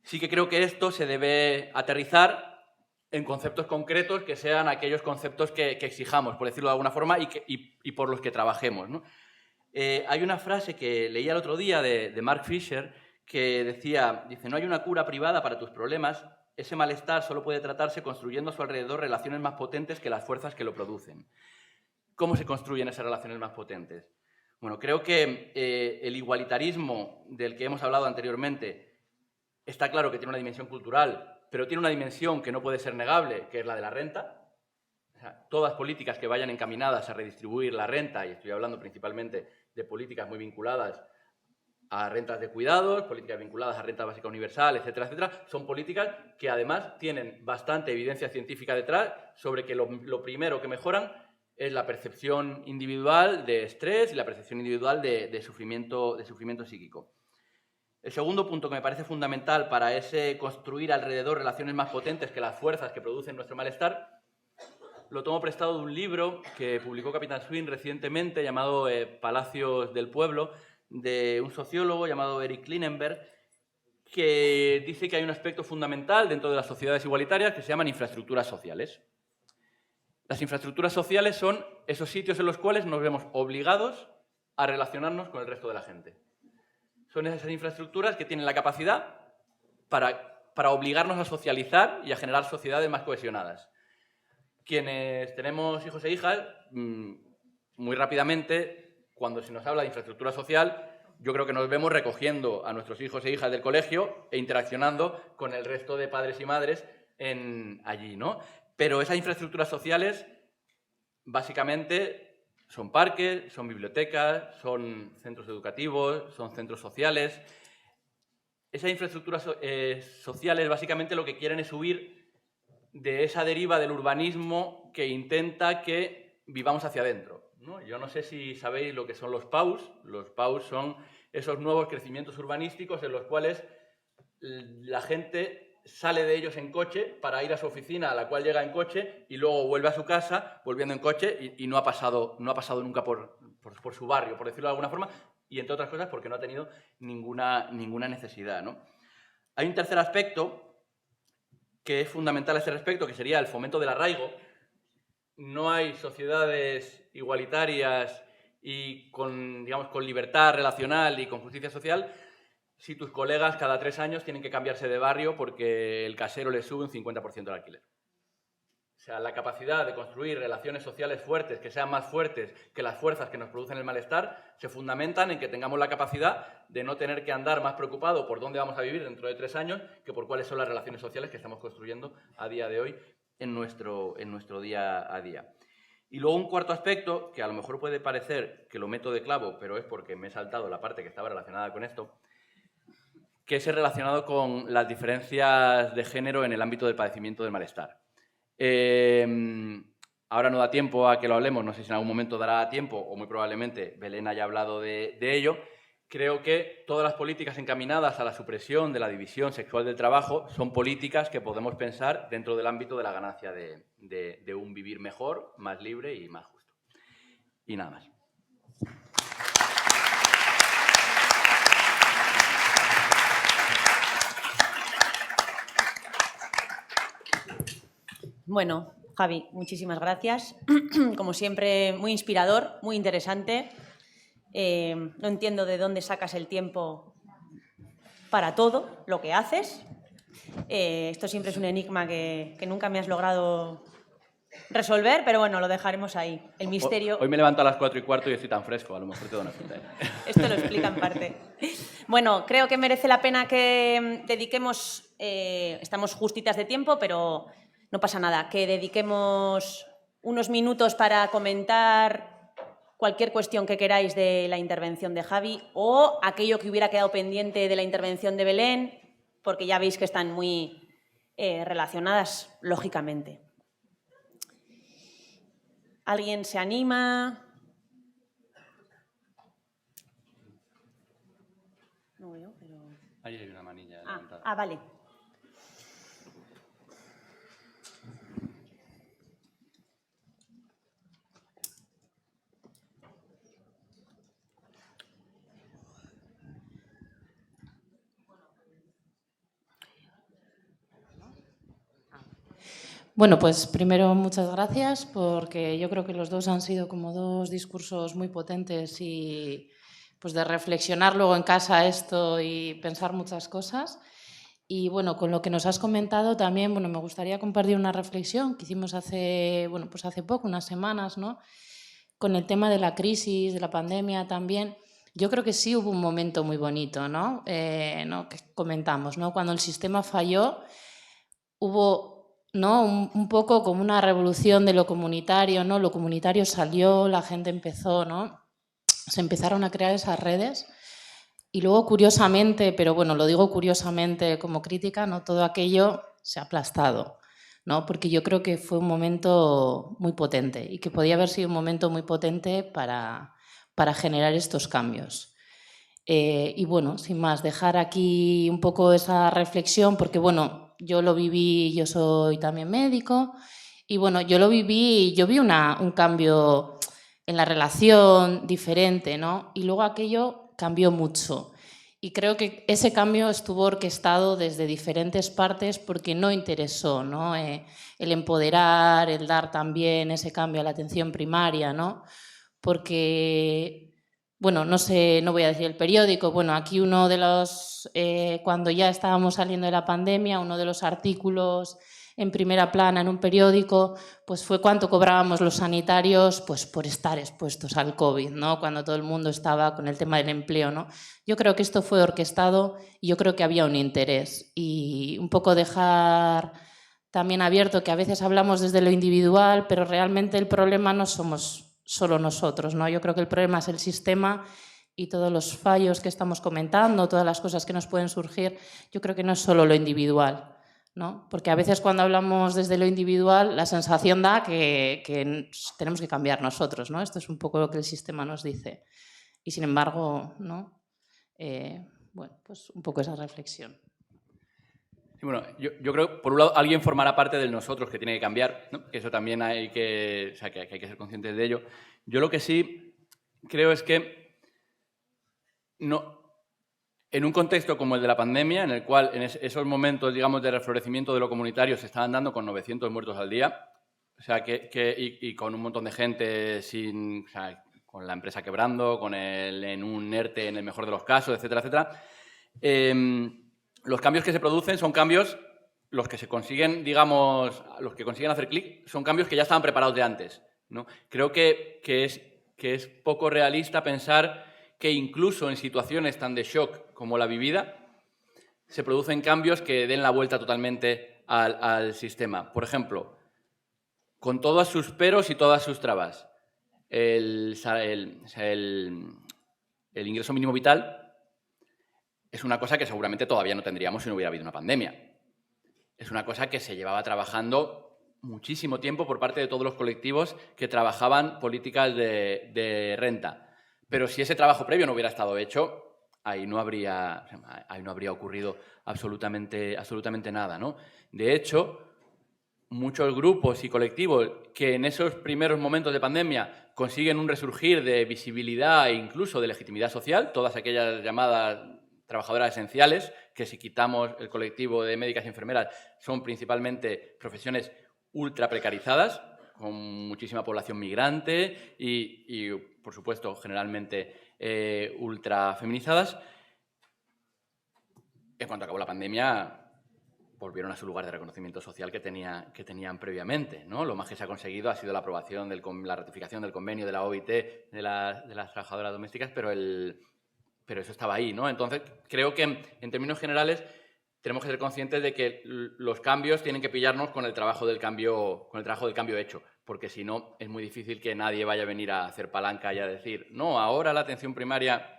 sí que creo que esto se debe aterrizar en conceptos concretos que sean aquellos conceptos que exijamos, por decirlo de alguna forma, y por los que trabajemos, ¿no? Hay una frase que leí el otro día de Mark Fisher que dice, no hay una cura privada para tus problemas. Ese malestar solo puede tratarse construyendo a su alrededor relaciones más potentes que las fuerzas que lo producen. ¿Cómo se construyen esas relaciones más potentes? Bueno, creo que el igualitarismo del que hemos hablado anteriormente está claro que tiene una dimensión cultural, pero tiene una dimensión que no puede ser negable, que es la de la renta. O sea, todas políticas que vayan encaminadas a redistribuir la renta, y estoy hablando principalmente de políticas muy vinculadas a rentas de cuidados, políticas vinculadas a renta básica universal, etcétera, etcétera, son políticas que además tienen bastante evidencia científica detrás sobre que lo primero que mejoran es la percepción individual de estrés y la percepción individual de sufrimiento psíquico. El segundo punto que me parece fundamental para construir alrededor relaciones más potentes que las fuerzas que producen nuestro malestar, lo tomo prestado de un libro que publicó Capitán Swing recientemente llamado Palacios del Pueblo, de un sociólogo llamado Eric Klinenberg, que dice que hay un aspecto fundamental dentro de las sociedades igualitarias que se llaman infraestructuras sociales. Las infraestructuras sociales son esos sitios en los cuales nos vemos obligados a relacionarnos con el resto de la gente. Son esas infraestructuras que tienen la capacidad para obligarnos a socializar y a generar sociedades más cohesionadas. Quienes tenemos hijos e hijas, muy rápidamente, cuando se nos habla de infraestructura social, yo creo que nos vemos recogiendo a nuestros hijos e hijas del colegio e interaccionando con el resto de padres y madres allí, ¿no? Pero esas infraestructuras sociales, básicamente, son parques, son bibliotecas, son centros educativos, son centros sociales. Esas infraestructuras sociales, básicamente, lo que quieren es huir de esa deriva del urbanismo que intenta que vivamos hacia adentro, ¿no? Yo no sé si sabéis lo que son los PAUs. Los PAUs son esos nuevos crecimientos urbanísticos en los cuales la gente sale de ellos en coche para ir a su oficina, a la cual llega en coche, y luego vuelve a su casa volviendo en coche y no ha pasado nunca por su barrio, por decirlo de alguna forma, y entre otras cosas porque no ha tenido ninguna necesidad, ¿no? Hay un tercer aspecto que es fundamental a este respecto, que sería el fomento del arraigo. No hay sociedades igualitarias y con libertad relacional y con justicia social si tus colegas cada 3 años tienen que cambiarse de barrio porque el casero les sube un 50% del alquiler. O sea, la capacidad de construir relaciones sociales fuertes, que sean más fuertes que las fuerzas que nos producen el malestar, se fundamentan en que tengamos la capacidad de no tener que andar más preocupado por dónde vamos a vivir dentro de 3 años que por cuáles son las relaciones sociales que estamos construyendo a día de hoy en nuestro día a día. Y luego un cuarto aspecto, que a lo mejor puede parecer que lo meto de clavo, pero es porque me he saltado la parte que estaba relacionada con esto, que es relacionado con las diferencias de género en el ámbito del padecimiento del malestar. Ahora no da tiempo a que lo hablemos, no sé si en algún momento dará tiempo, o muy probablemente Belén haya hablado de ello. Creo que todas las políticas encaminadas a la supresión de la división sexual del trabajo son políticas que podemos pensar dentro del ámbito de la ganancia de un vivir mejor, más libre y más justo. Y nada más. Bueno, Javi, muchísimas gracias. Como siempre, muy inspirador, muy interesante. No entiendo de dónde sacas el tiempo para todo lo que haces. Esto siempre es un enigma que nunca me has logrado resolver, pero bueno, lo dejaremos ahí. El misterio... Hoy me levanto a las 4:15 y estoy tan fresco, a lo mejor te doy una fruta. Esto lo explica en parte. Bueno, creo que merece la pena que dediquemos... estamos justitas de tiempo, pero no pasa nada. Que dediquemos unos minutos para comentar cualquier cuestión que queráis de la intervención de Javi o aquello que hubiera quedado pendiente de la intervención de Belén, porque ya veis que están muy relacionadas, lógicamente. ¿Alguien se anima? No veo, pero... Ahí hay una manilla levantada. Vale. Bueno, pues primero muchas gracias porque yo creo que los dos han sido como dos discursos muy potentes y pues de reflexionar luego en casa esto y pensar muchas cosas. Y bueno, con lo que nos has comentado también, bueno, me gustaría compartir una reflexión que hicimos hace poco, unas semanas, ¿no? Con el tema de la crisis, de la pandemia también. Yo creo que sí hubo un momento muy bonito, ¿no? Que comentamos, ¿no? Cuando el sistema falló, hubo, ¿no?, un poco como una revolución de lo comunitario, ¿no? Lo comunitario salió, la gente empezó, ¿no? Se empezaron a crear esas redes y luego, curiosamente, pero bueno, lo digo curiosamente como crítica, ¿no?, todo aquello se ha aplastado, ¿no? Porque yo creo que fue un momento muy potente y que podía haber sido un momento muy potente para generar estos cambios. Y bueno, sin más, dejar aquí un poco esa reflexión porque, bueno, yo lo viví, yo soy también médico y bueno, yo vi un cambio en la relación diferente, ¿no? Y luego aquello cambió mucho. Y creo que ese cambio estuvo orquestado desde diferentes partes porque no interesó, ¿no? El empoderar, el dar también ese cambio a la atención primaria, ¿no? Porque... Bueno, no sé, no voy a decir el periódico. Bueno, aquí uno de los, cuando ya estábamos saliendo de la pandemia, uno de los artículos en primera plana en un periódico, pues fue cuánto cobrábamos los sanitarios, pues por estar expuestos al COVID, ¿no? Cuando todo el mundo estaba con el tema del empleo, ¿no? Yo creo que esto fue orquestado y yo creo que había un interés y un poco dejar también abierto que a veces hablamos desde lo individual, pero realmente el problema no somos solo nosotros, ¿no? Yo creo que el problema es el sistema y todos los fallos que estamos comentando, todas las cosas que nos pueden surgir, yo creo que no es solo lo individual, ¿no? Porque a veces cuando hablamos desde lo individual, la sensación da que tenemos que cambiar nosotros, ¿no? Esto es un poco lo que el sistema nos dice. Y sin embargo, ¿no? Bueno, pues un poco esa reflexión. Bueno, yo creo que, por un lado, alguien formará parte del nosotros que tiene que cambiar, ¿no? Que eso también hay que ser conscientes de ello. Yo lo que sí creo es que en un contexto como el de la pandemia, en el cual en esos momentos, digamos, de reflorecimiento de lo comunitario se estaban dando con 900 muertos al día, o sea, y con un montón de gente con la empresa quebrando, en un ERTE en el mejor de los casos, etcétera, etcétera. Los cambios que se producen son cambios, los que se consiguen, digamos, los que consiguen hacer clic, son cambios que ya estaban preparados de antes, ¿no? Creo que es poco realista pensar que incluso en situaciones tan de shock como la vivida, se producen cambios que den la vuelta totalmente al sistema. Por ejemplo, con todos sus peros y todas sus trabas. El ingreso mínimo vital es una cosa que seguramente todavía no tendríamos si no hubiera habido una pandemia. Es una cosa que se llevaba trabajando muchísimo tiempo por parte de todos los colectivos que trabajaban políticas de renta. Pero si ese trabajo previo no hubiera estado hecho, ahí no habría ocurrido absolutamente nada, ¿no? De hecho, muchos grupos y colectivos que en esos primeros momentos de pandemia consiguen un resurgir de visibilidad e incluso de legitimidad social, todas aquellas llamadas trabajadoras esenciales, que si quitamos el colectivo de médicas y enfermeras son principalmente profesiones ultra precarizadas, con muchísima población migrante y por supuesto, generalmente ultra feminizadas. En cuanto acabó la pandemia, volvieron a su lugar de reconocimiento social que tenían previamente, ¿no? Lo más que se ha conseguido ha sido la aprobación, la ratificación del convenio de la OIT de las trabajadoras domésticas, pero eso estaba ahí, ¿no? Entonces, creo que en términos generales tenemos que ser conscientes de que los cambios tienen que pillarnos con el trabajo del cambio hecho, porque si no es muy difícil que nadie vaya a venir a hacer palanca y a decir, no, ahora la atención primaria.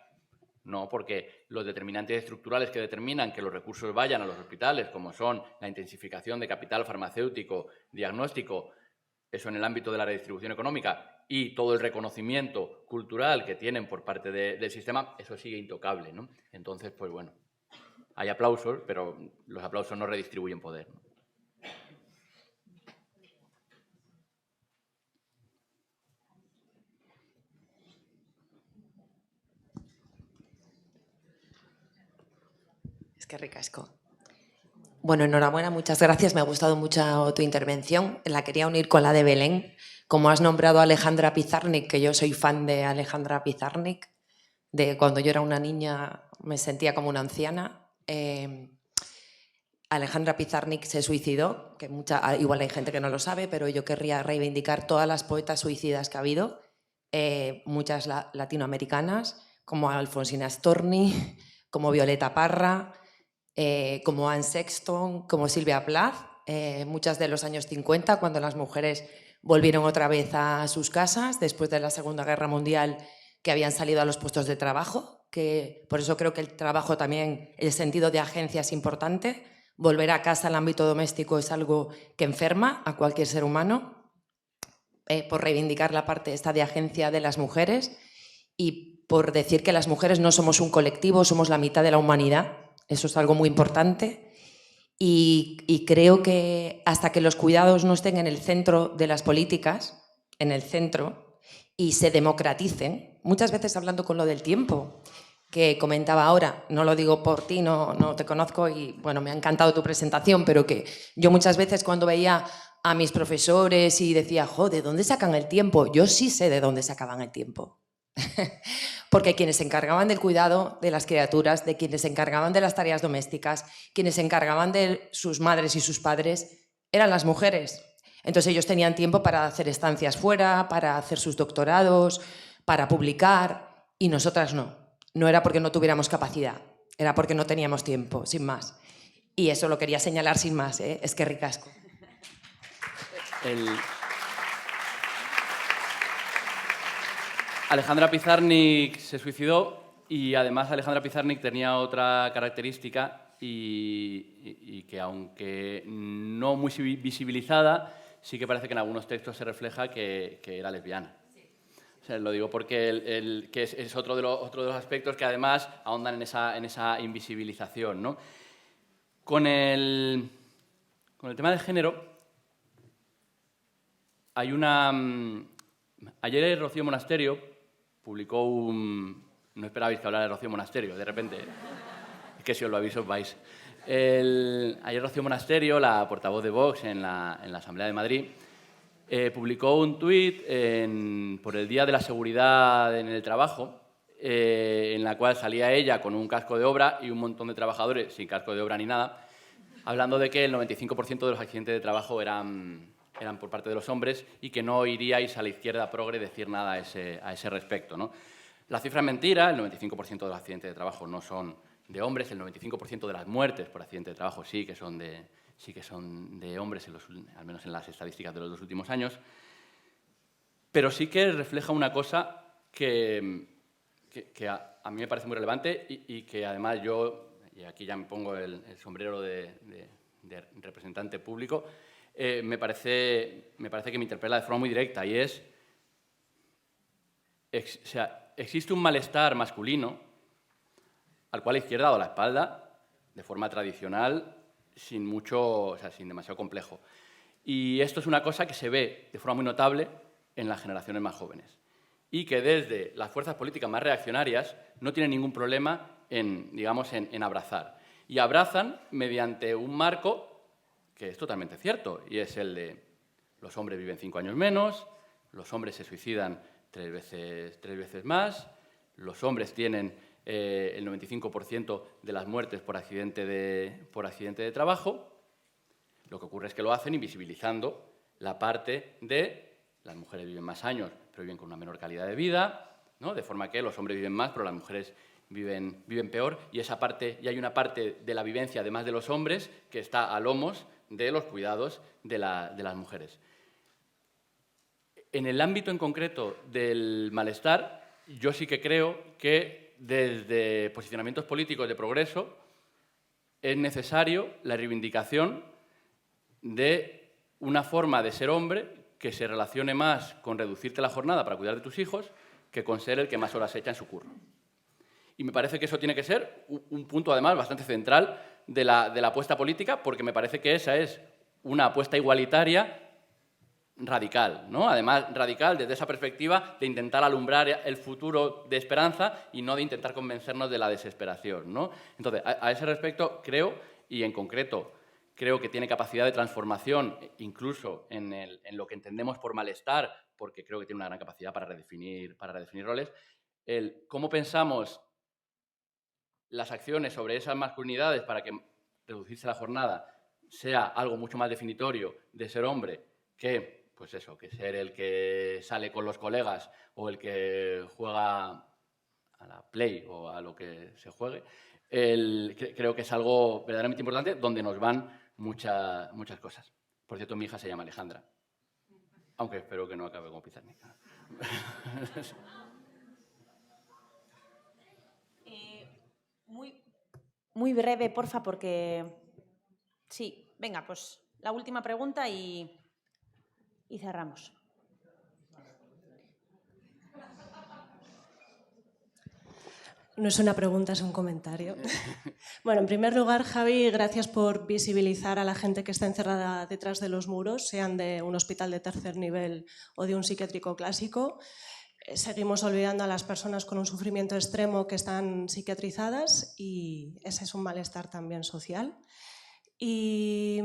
No, porque los determinantes estructurales que determinan que los recursos vayan a los hospitales, como son la intensificación de capital farmacéutico, diagnóstico, eso en el ámbito de la redistribución económica y todo el reconocimiento cultural que tienen por parte del sistema, eso sigue intocable, ¿no? Entonces, pues bueno, hay aplausos, pero los aplausos no redistribuyen poder, ¿no? Es que ricasco. Bueno, enhorabuena, muchas gracias. Me ha gustado mucho tu intervención. La quería unir con la de Belén. Como has nombrado a Alejandra Pizarnik, que yo soy fan de Alejandra Pizarnik, de cuando yo era una niña me sentía como una anciana. Alejandra Pizarnik se suicidó, que igual hay gente que no lo sabe, pero yo querría reivindicar todas las poetas suicidas que ha habido, muchas latinoamericanas, como Alfonsina Storni, como Violeta Parra, como Anne Sexton, como Silvia Plath, muchas de los años 50, cuando las mujeres volvieron otra vez a sus casas después de la Segunda Guerra Mundial, que habían salido a los puestos de trabajo, que por eso creo que el trabajo también, el sentido de agencia es importante. Volver a casa al ámbito doméstico es algo que enferma a cualquier ser humano, por reivindicar la parte esta de agencia de las mujeres y por decir que las mujeres no somos un colectivo, somos la mitad de la humanidad. Eso es algo muy importante y creo que hasta que los cuidados no estén en el centro de las políticas, en el centro, y se democraticen, muchas veces hablando con lo del tiempo, que comentaba ahora, no lo digo por ti, no te conozco y bueno, me ha encantado tu presentación, pero que yo muchas veces cuando veía a mis profesores y decía, ¿de dónde sacan el tiempo? Yo sí sé de dónde sacaban el tiempo. Porque quienes se encargaban del cuidado de las criaturas, de quienes se encargaban de las tareas domésticas, quienes se encargaban de sus madres y sus padres, eran las mujeres. Entonces ellos tenían tiempo para hacer estancias fuera, para hacer sus doctorados, para publicar, y nosotras no. No era porque no tuviéramos capacidad, era porque no teníamos tiempo, sin más. Y eso lo quería señalar sin más, ¿eh? Es que ricasco. Alejandra Pizarnik se suicidó y además Alejandra Pizarnik tenía otra característica y que aunque no muy visibilizada, sí que parece que en algunos textos se refleja que era lesbiana. O sea, lo digo porque que es otro de los aspectos que además ahondan en esa invisibilización, ¿no? Con el tema de género, hay ayer Rocío Monasterio publicó no esperabais que hablara de Rocío Monasterio, de repente. Es que si os lo aviso, vais. Ayer Rocío Monasterio, la portavoz de Vox en la Asamblea de Madrid, publicó un tuit por el Día de la Seguridad en el Trabajo, en la cual salía ella con un casco de obra y un montón de trabajadores sin casco de obra ni nada, hablando de que el 95% de los accidentes de trabajo eran por parte de los hombres y que no iríais a la izquierda progre decir nada a ese respecto, ¿no? La cifra es mentira, el 95% de los accidentes de trabajo no son de hombres, el 95% de las muertes por accidente de trabajo sí que son de hombres, al menos en las estadísticas de los 2 últimos años, pero sí que refleja una cosa que a mí me parece muy relevante y que además yo, y aquí ya me pongo el sombrero de representante público, me parece que me interpela de forma muy directa, y es, o sea, existe un malestar masculino al cual la izquierda ha dado la espalda de forma tradicional, sin demasiado complejo. Y esto es una cosa que se ve de forma muy notable en las generaciones más jóvenes y que desde las fuerzas políticas más reaccionarias no tienen ningún problema en abrazar. Y abrazan mediante un marco que es totalmente cierto, y es el de los hombres viven 5 años menos, los hombres se suicidan 3 veces más, los hombres tienen el 95% de las muertes por accidente de trabajo. Lo que ocurre es que lo hacen invisibilizando la parte de las mujeres viven más años, pero viven con una menor calidad de vida, ¿no? De forma que los hombres viven más, pero las mujeres viven peor, y hay una parte de la vivencia, además de los hombres, que está a lomos de los cuidados de las mujeres. En el ámbito en concreto del malestar, yo sí que creo que desde posicionamientos políticos de progreso es necesario la reivindicación de una forma de ser hombre que se relacione más con reducirte la jornada para cuidar de tus hijos que con ser el que más horas echa en su curro. Y me parece que eso tiene que ser un punto, además, bastante central de la apuesta política, porque me parece que esa es una apuesta igualitaria radical, ¿no? Además, radical desde esa perspectiva de intentar alumbrar el futuro de esperanza y no de intentar convencernos de la desesperación, ¿no? Entonces, a ese respecto creo, y en concreto creo que tiene capacidad de transformación, incluso en lo que entendemos por malestar, porque creo que tiene una gran capacidad para redefinir roles, el cómo pensamos las acciones sobre esas masculinidades para que reducirse la jornada sea algo mucho más definitorio de ser hombre que, pues eso, que ser el que sale con los colegas o el que juega a la Play o a lo que se juegue. Creo que es algo verdaderamente importante donde nos van muchas cosas. Por cierto, mi hija se llama Alejandra, aunque espero que no acabe como Pizarnik. Muy breve, porfa, porque... Sí, venga, pues la última pregunta y cerramos. No es una pregunta, es un comentario. Bueno, en primer lugar, Javi, gracias por visibilizar a la gente que está encerrada detrás de los muros, sean de un hospital de tercer nivel o de un psiquiátrico clásico. Seguimos olvidando a las personas con un sufrimiento extremo que están psiquiatrizadas y ese es un malestar también social. Y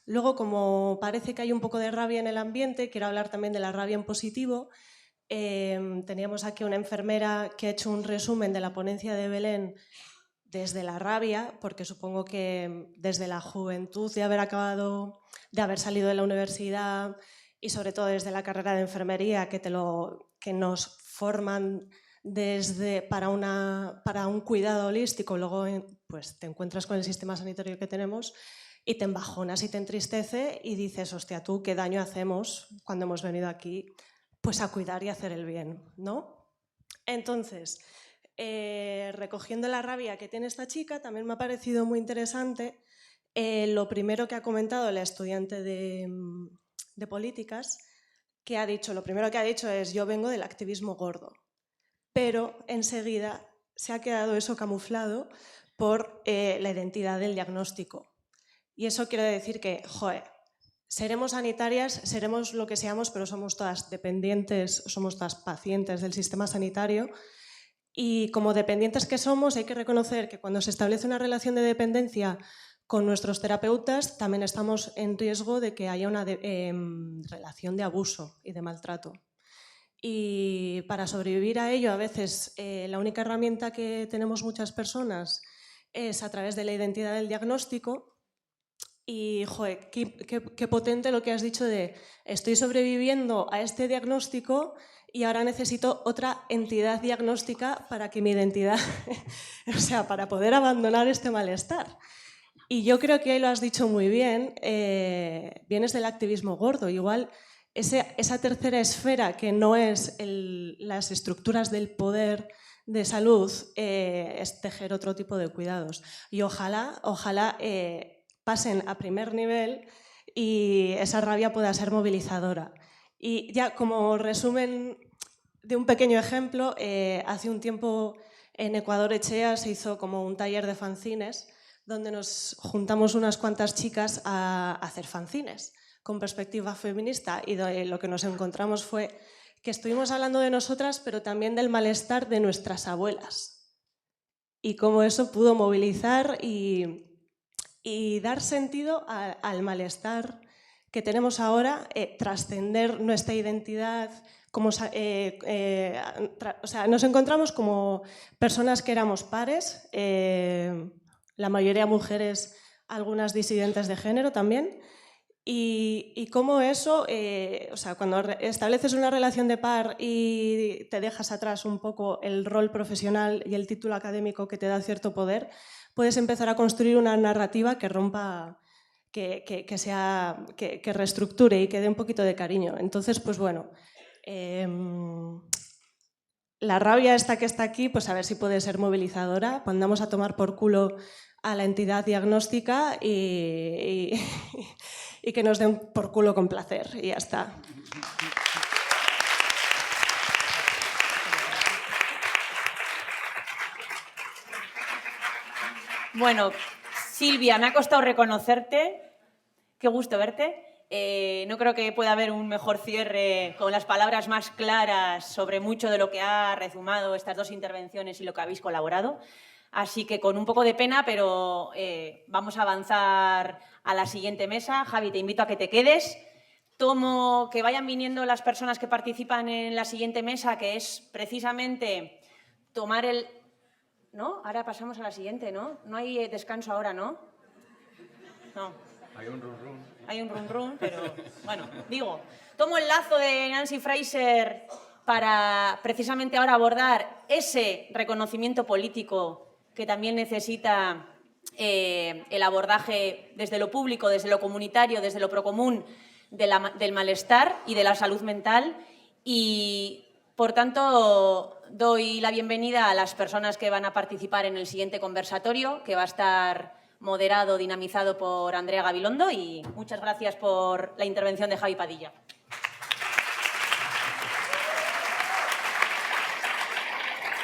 luego, como parece que hay un poco de rabia en el ambiente, quiero hablar también de la rabia en positivo. Teníamos aquí una enfermera que ha hecho un resumen de la ponencia de Belén desde la rabia, porque supongo que desde la juventud de haber salido de la universidad y sobre todo desde la carrera de enfermería que nos forman para un cuidado holístico, luego pues te encuentras con el sistema sanitario que tenemos y te embajonas y te entristece y dices, hostia, tú, ¿qué daño hacemos cuando hemos venido aquí? Pues a cuidar y hacer el bien, ¿no? Entonces, recogiendo la rabia que tiene esta chica, también me ha parecido muy interesante lo primero que ha comentado la estudiante de políticas, lo primero que ha dicho es, yo vengo del activismo gordo, pero enseguida se ha quedado eso camuflado por la identidad del diagnóstico. Y eso quiere decir que, joder, seremos sanitarias, seremos lo que seamos, pero somos todas dependientes, somos todas pacientes del sistema sanitario. Y como dependientes que somos, hay que reconocer que cuando se establece una relación de dependencia con nuestros terapeutas, también estamos en riesgo de que haya una relación de abuso y de maltrato. Y para sobrevivir a ello, a veces la única herramienta que tenemos muchas personas es a través de la identidad del diagnóstico. Y, joder, qué potente lo que has dicho de estoy sobreviviendo a este diagnóstico y ahora necesito otra entidad diagnóstica para que mi identidad, o sea, para poder abandonar este malestar. Y yo creo que ahí lo has dicho muy bien, vienes del activismo gordo, igual esa tercera esfera que no es las estructuras del poder de salud, es tejer otro tipo de cuidados. Y ojalá pasen a primer nivel y esa rabia pueda ser movilizadora. Y ya como resumen de un pequeño ejemplo, hace un tiempo en Ecuador Echea se hizo como un taller de fanzines donde nos juntamos unas cuantas chicas a hacer fanzines con perspectiva feminista, y lo que nos encontramos fue que estuvimos hablando de nosotras, pero también del malestar de nuestras abuelas y cómo eso pudo movilizar y dar sentido al malestar que tenemos ahora, trascender nuestra identidad. O sea, nos encontramos como personas que éramos pares, la mayoría mujeres, algunas disidentes de género también, y cómo eso, o sea, cuando estableces una relación de par y te dejas atrás un poco el rol profesional y el título académico que te da cierto poder, puedes empezar a construir una narrativa que rompa, que reestructure y que dé un poquito de cariño. Entonces, pues bueno, la rabia esta que está aquí, pues a ver si puede ser movilizadora. Mandamos a tomar por culo a la entidad diagnóstica y que nos den por culo con placer, y ya está. Bueno, Silvia, me ha costado reconocerte. Qué gusto verte. No creo que pueda haber un mejor cierre con las palabras más claras sobre mucho de lo que ha rezumado estas dos intervenciones y lo que habéis colaborado. Así que con un poco de pena, pero vamos a avanzar a la siguiente mesa. Javi, te invito a que te quedes. Tomo que vayan viniendo las personas que participan en la siguiente mesa, que es precisamente tomar el... ¿No? Ahora pasamos a la siguiente, ¿no? No hay descanso ahora, ¿no? No. Hay un run run. Hay un run run, pero bueno, digo, tomo el lazo de Nancy Fraser para precisamente ahora abordar ese reconocimiento político que también necesita el abordaje desde lo público, desde lo comunitario, desde lo procomún del malestar y de la salud mental. Y, por tanto, doy la bienvenida a las personas que van a participar en el siguiente conversatorio, que va a estar moderado, dinamizado por Andrea Gabilondo, y muchas gracias por la intervención de Javi Padilla.